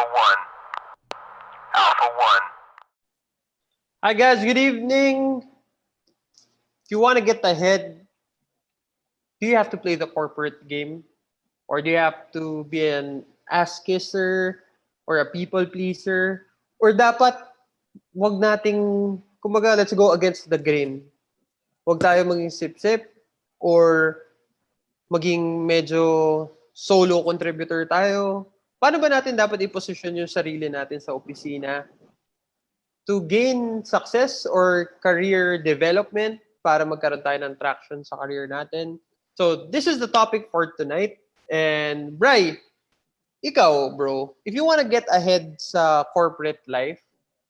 One. Alpha One. Hi guys, good evening. If you want to get ahead, do you have to play the corporate game? Or do you have to be an ass kisser or a people pleaser? Or dapat wag nating, kumbaga, let's go against the grain. Wag tayo maging sip-sip or maging medyo solo contributor tayo. Paano ba natin dapat i-position yung sarili natin sa opisina to gain success or career development para magkaroon tayo ng traction sa career natin? So, this is the topic for tonight. And, Bri, ikaw, bro, if you want to get ahead sa corporate life,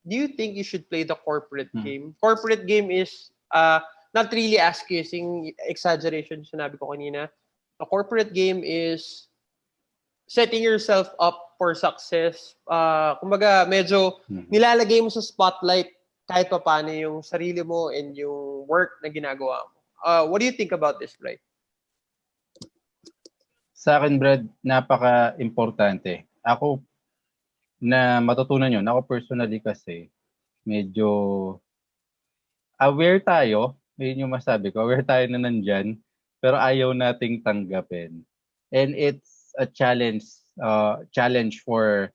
do you think you should play the corporate game? Corporate game is not really ass-kissing, exaggeration sinabi ko kanina. The corporate game is setting yourself up for success. Kumbaga, medyo nilalagay mo sa spotlight kahit pa paano yung sarili mo and yung work na ginagawa mo. What do you think about this, Bri? Sa akin, Brad, napaka-importante. Ako, na matutunan yun, ako personally kasi, medyo aware tayo, yun yung masabi ko, aware tayo na nandyan, pero ayaw nating tanggapin. And it's a challenge for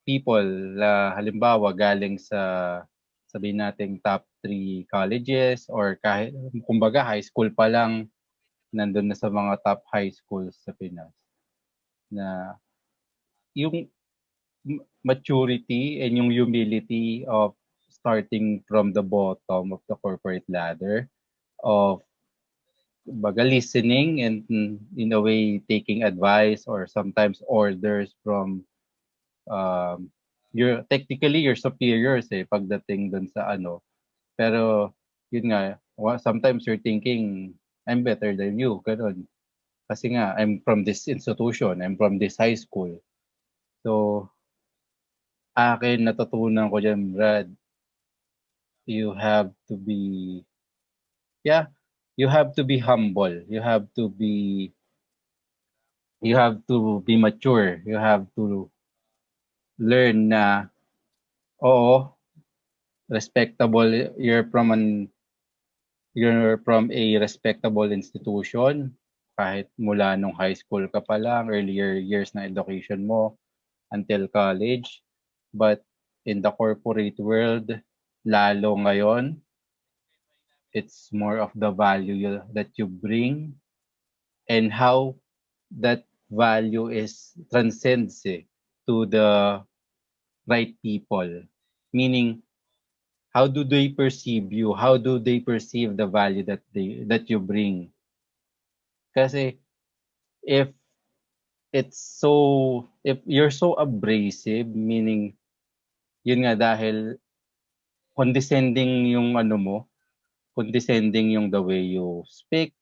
people na halimbawa galing sa sabihin nating top 3 colleges or kahit kumbaga high school pa lang nandun na sa mga top high schools sa Pinas na yung maturity and yung humility of starting from the bottom of the corporate ladder of baga listening and in a way taking advice or sometimes orders from your technically your superiors pagdating dun sa ano, pero yun nga sometimes you're thinking I'm better than you, ganun. Kasi nga, I'm from this institution, I'm from this high school. So, akin, natutunan ko dyan, Brad, you have to be humble. You have to be mature. You have to learn na, oo, respectable, you're from a respectable institution kahit mula nung high school ka pa lang, earlier years na education mo until college. But in the corporate world, lalo ngayon, it's more of the value that you bring and how that value is transcends to the right people. Meaning, how do they perceive you? How do they perceive the value that you bring? Kasi if you're so abrasive, meaning yun nga dahil condescending yung ano mo, condescending yung the way you speak,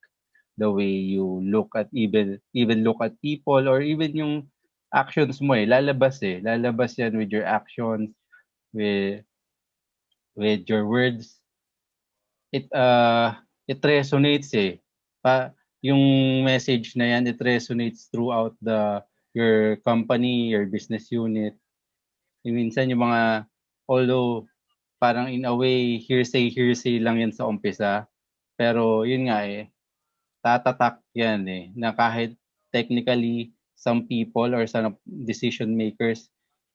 the way you look at even look at people or even yung actions mo lalabas yan with your actions, with your words. It resonates yung message na yan, it resonates throughout your company, your business unit. Minsan yung mga, although parang in a way hearsay lang yan sa umpisa, pero yun nga tatatak yan na kahit technically some people or some decision makers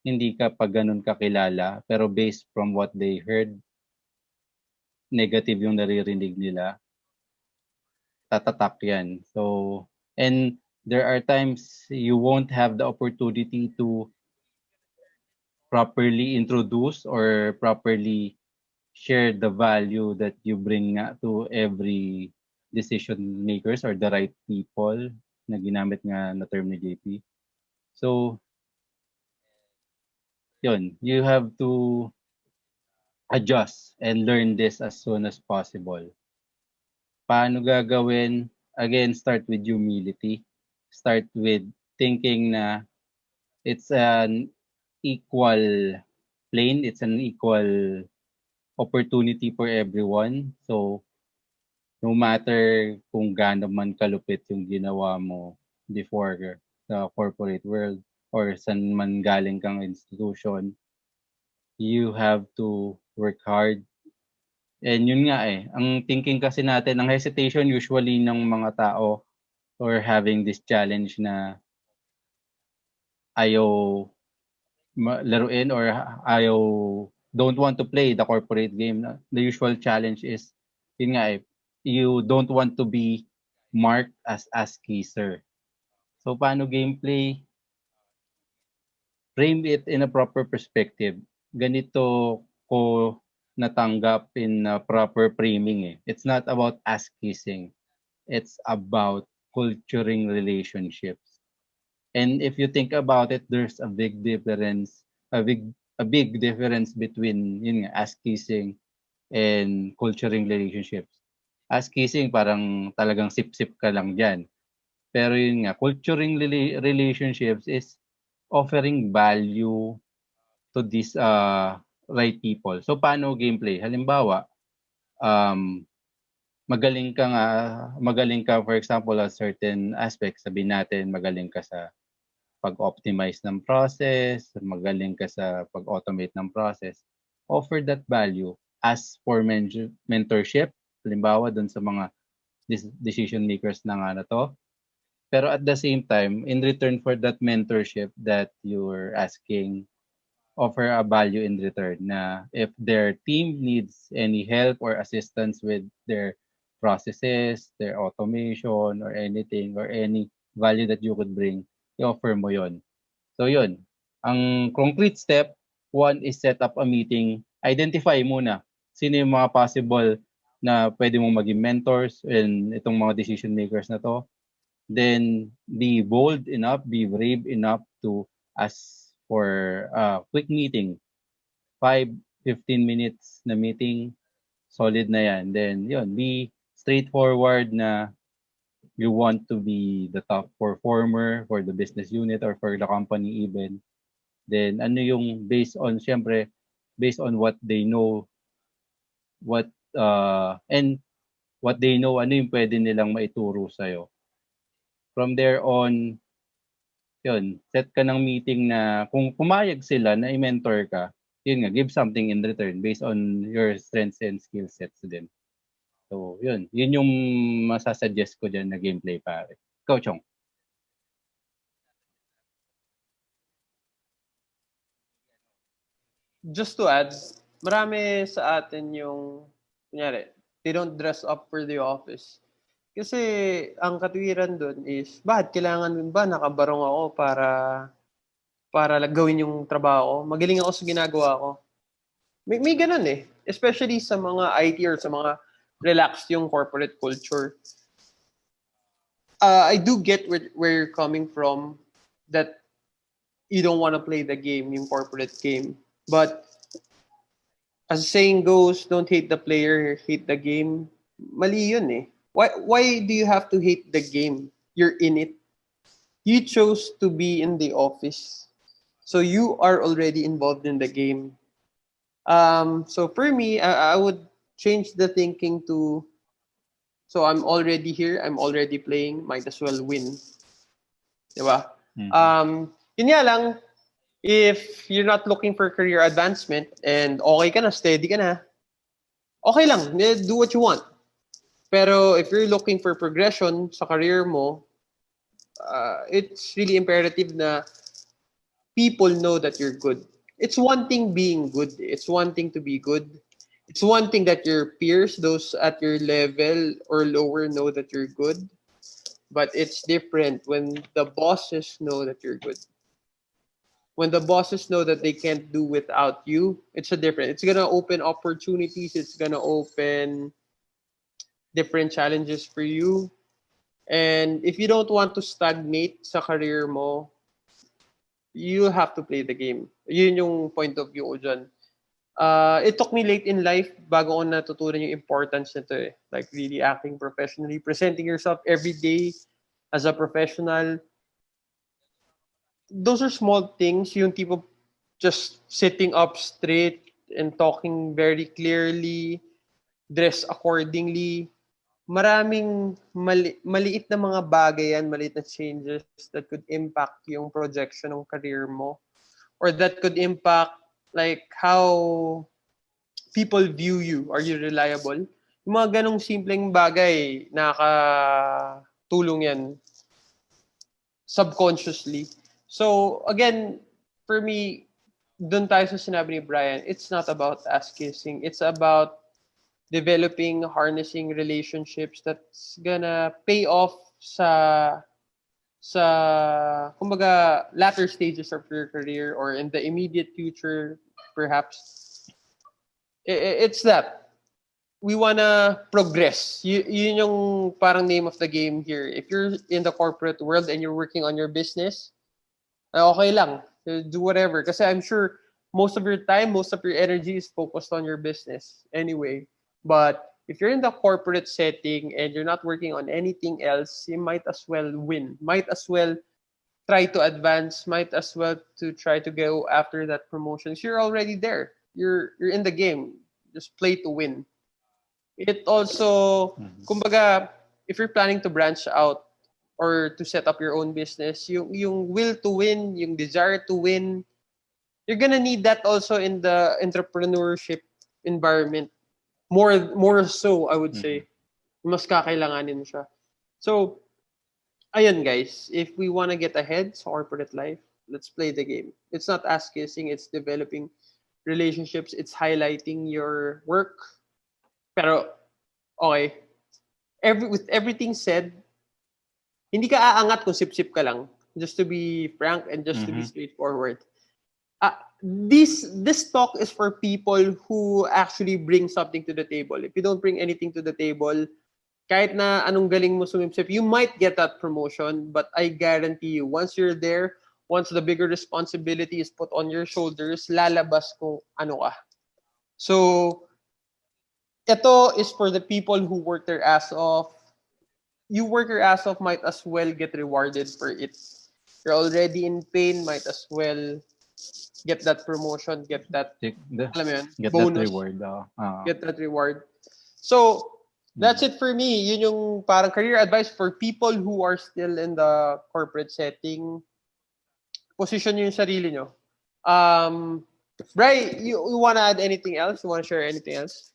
hindi ka pa ganun kakilala, pero based from what they heard, negative yung naririnig nila, tatatak yan. So, and there are times you won't have the opportunity to properly introduce or properly share the value that you bring to every decision makers or the right people na ginamit nga na term ni JP. So, yun, you have to adjust and learn this as soon as possible. Paano gagawin? Again, start with humility. Start with thinking na it's an equal plane, it's an equal opportunity for everyone. So, no matter kung gaano man kalupit yung ginawa mo before sa corporate world or saan man galing kang institution, you have to work hard. And yun nga ang thinking kasi natin, ang hesitation usually ng mga tao or having this challenge na ayaw laruin or ayaw don't want to play the corporate game. The usual challenge is yun nga you don't want to be marked as kisser. So paano gameplay? Frame it in a proper perspective. Ganito ko natanggap in proper framing. It's not about ass kissing. It's about culturing relationships. And if you think about it, there's a big difference, a big difference between yun nga, ass kissing and culturing relationships. Ass kissing parang talagang sip-sip ka lang diyan. Pero yun nga, culturing relationships is offering value to these right people. So paano gameplay? Halimbawa, magaling ka for example a certain aspect, sabihin natin magaling ka sa pag-optimize ng process, magaling ka sa pag-automate ng process. Offer that value as for mentorship, halimbawa dun sa mga decision makers na nga na to. Pero at the same time, in return for that mentorship that you're asking, offer a value in return na if their team needs any help or assistance with their processes, their automation, or anything, or any value that you could bring, i-offer mo yon. So yun, ang concrete step, one is set up a meeting. Identify muna sino yung mga possible na pwede mong maging mentors and itong mga decision makers na to. Then be bold enough, be brave enough to ask for a quick meeting. 5-15 minutes na meeting, solid na yan. Then yun, be straightforward na you want to be the top performer for the business unit or for the company even. Then ano yung based on what they know, and what they know, ano yung pwede nilang maituro sa'yo. From there on, yun, set ka ng meeting na kung pumayag sila na i-mentor ka, yun nga, give something in return based on your strengths and skill sets din. So, yun yung masasuggest ko dyan na gameplay pare. Ikaw, Chong. Just to add, marami sa atin yung, kunyari, they don't dress up for the office. Kasi ang katwiran doon is, bakit kailangan dun ba nakabarong ako para gawin yung trabaho ko? Magaling ako sa ginagawa ko. May ganun eh. Especially sa mga IT or sa mga relaxed yung corporate culture. I do get where you're coming from, that you don't want to play the game, yung corporate game. But as the saying goes, don't hate the player, hate the game. Mali yun eh. Why do you have to hate the game? You're in it. You chose to be in the office. So you are already involved in the game. So for me, I would change the thinking to, so I'm already here, I'm already playing, might as well win. Diba? Yun nga lang, if you're not looking for career advancement and okay ka na, steady ka na, okay lang, do what you want. Pero if you're looking for progression sa career mo, it's really imperative na people know that you're good. It's one thing being good. It's one thing to be good. It's one thing that your peers, those at your level or lower, know that you're good. But it's different when the bosses know that you're good. When the bosses know that they can't do without you, it's a different. It's gonna open opportunities. It's gonna open different challenges for you. And if you don't want to stagnate sa career mo, you have to play the game. Yun yung point of view ko dyan. It took me late in life bago ko natutunan yung importance nito eh. Like really acting professionally, presenting yourself every day as a professional. Those are small things, yung tipo just sitting up straight and talking very clearly, dress accordingly. maraming maliit na mga bagay yan, maliit na changes that could impact yung projection ng career mo, or that could impact like how people view you. Are you reliable? Yung mga ganong simpleng bagay, nakakatulong yan subconsciously. So, again, for me, dun tayo sa sinabi ni Brian, it's not about ass kissing. It's about developing, harnessing relationships that's gonna pay off kumbaga, latter stages of your career or in the immediate future, perhaps. It's that. We wanna progress. Yun yung parang name of the game here. If you're in the corporate world and you're working on your business, okay lang. Do whatever. Kasi I'm sure most of your time, most of your energy is focused on your business anyway. But if you're in the corporate setting and you're not working on anything else, you might as well win. Might as well try to advance. Might as well to try to go after that promotion. So you're already there. You're in the game. Just play to win. It also, kumbaga, if you're planning to branch out or to set up your own business, yung will to win, yung desire to win, you're gonna need that also in the entrepreneurship environment. More so, I would say. Mas kakailanganin mo siya. So, ayun guys, if we wanna get ahead sa corporate life, let's play the game. It's not ass kissing, it's developing relationships, it's highlighting your work. Pero, okay, with everything said, hindi ka aangat kung sip-sip ka lang. Just to be frank and just to be straightforward. This talk is for people who actually bring something to the table. If you don't bring anything to the table, kahit na anong galing mo sumipsip, you might get that promotion, but I guarantee you, once you're there, once the bigger responsibility is put on your shoulders, lalabas kung ano ka. So, ito is for the people who work their ass off. You work your ass off, might as well get rewarded for it. You're already in pain, might as well get that promotion, get that, alam mo yun, Get bonus. that reward. Get that reward. So, that's it for me. Yun yung parang career advice for people who are still in the corporate setting. Position nyo yung sarili nyo. Bri, you wanna add anything else? You wanna share anything else?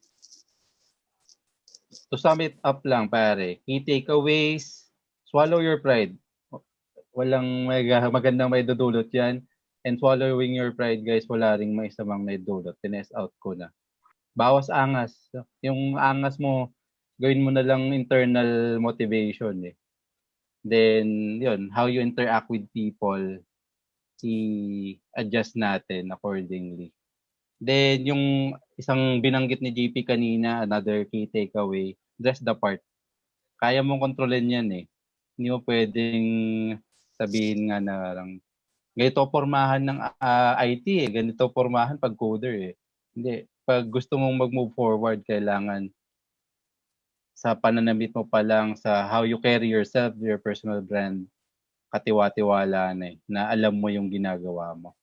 To sum it up lang, pare, key takeaways, swallow your pride. Walang magandang may dudulot yan. And swallowing your pride, guys, wala ring may samang may dudulot. Tinest out ko na. Bawas angas. Yung angas mo, gawin mo na lang internal motivation eh. Then, yun, how you interact with people, i-adjust natin accordingly. Then, yung isang binanggit ni JP kanina, another key takeaway, dress the part. Kaya mong kontrolin yan eh. Hindi mo pwedeng sabihin nga na lang, ganito pormahan ng IT eh, ganito pormahan pag coder eh. Hindi. Pag gusto mong mag-move forward, kailangan sa pananamit mo pa lang, sa how you carry yourself, your personal brand, katiwa-tiwala na eh, na alam mo yung ginagawa mo.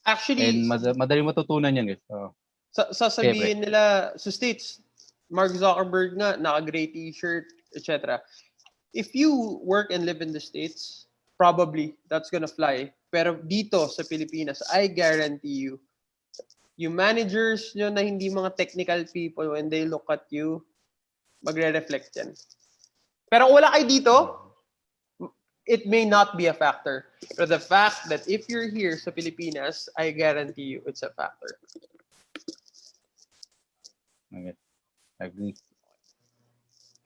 Actually, And madali matutunan yan guys. sasabihin nila sa States, Mark Zuckerberg nga, naka-gray t-shirt, etc. If you work and live in the States, probably that's gonna fly. Pero dito sa Pilipinas, I guarantee you, yung managers nyo na hindi mga technical people, when they look at you, magre-reflect yan. Pero kung wala kayo dito, it may not be a factor. But the fact that if you're here sa Pilipinas, I guarantee you it's a factor. Okay. Agree.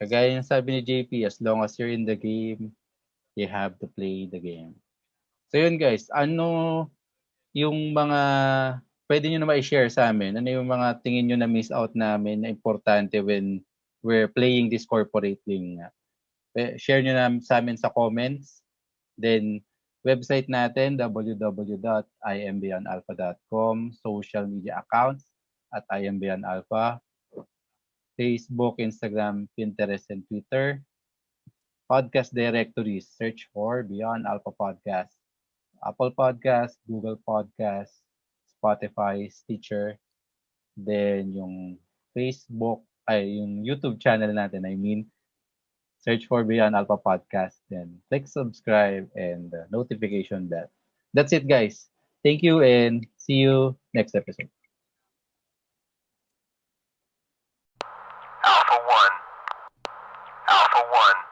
Kagaya ng sabi ni JP, as long as you're in the game, you have to play the game. So yun guys, ano yung mga pwede nyo na ma-share sa amin? Ano yung mga tingin nyo na miss out namin na importante when we're playing this corporate game nga? Share nyo na sa amin sa comments. Then, website natin, www.imbeyondalpha.com, social media accounts at imbeyondalpha, Facebook, Instagram, Pinterest, and Twitter. Podcast directories, search for Beyond Alpha Podcast. Apple Podcast, Google Podcast, Spotify, Stitcher. Then, yung Facebook, yung YouTube channel natin, Search for Beyond Alpha Podcast, then click subscribe and notification bell. That's it, guys. Thank you and see you next episode. Alpha 1. Alpha 1.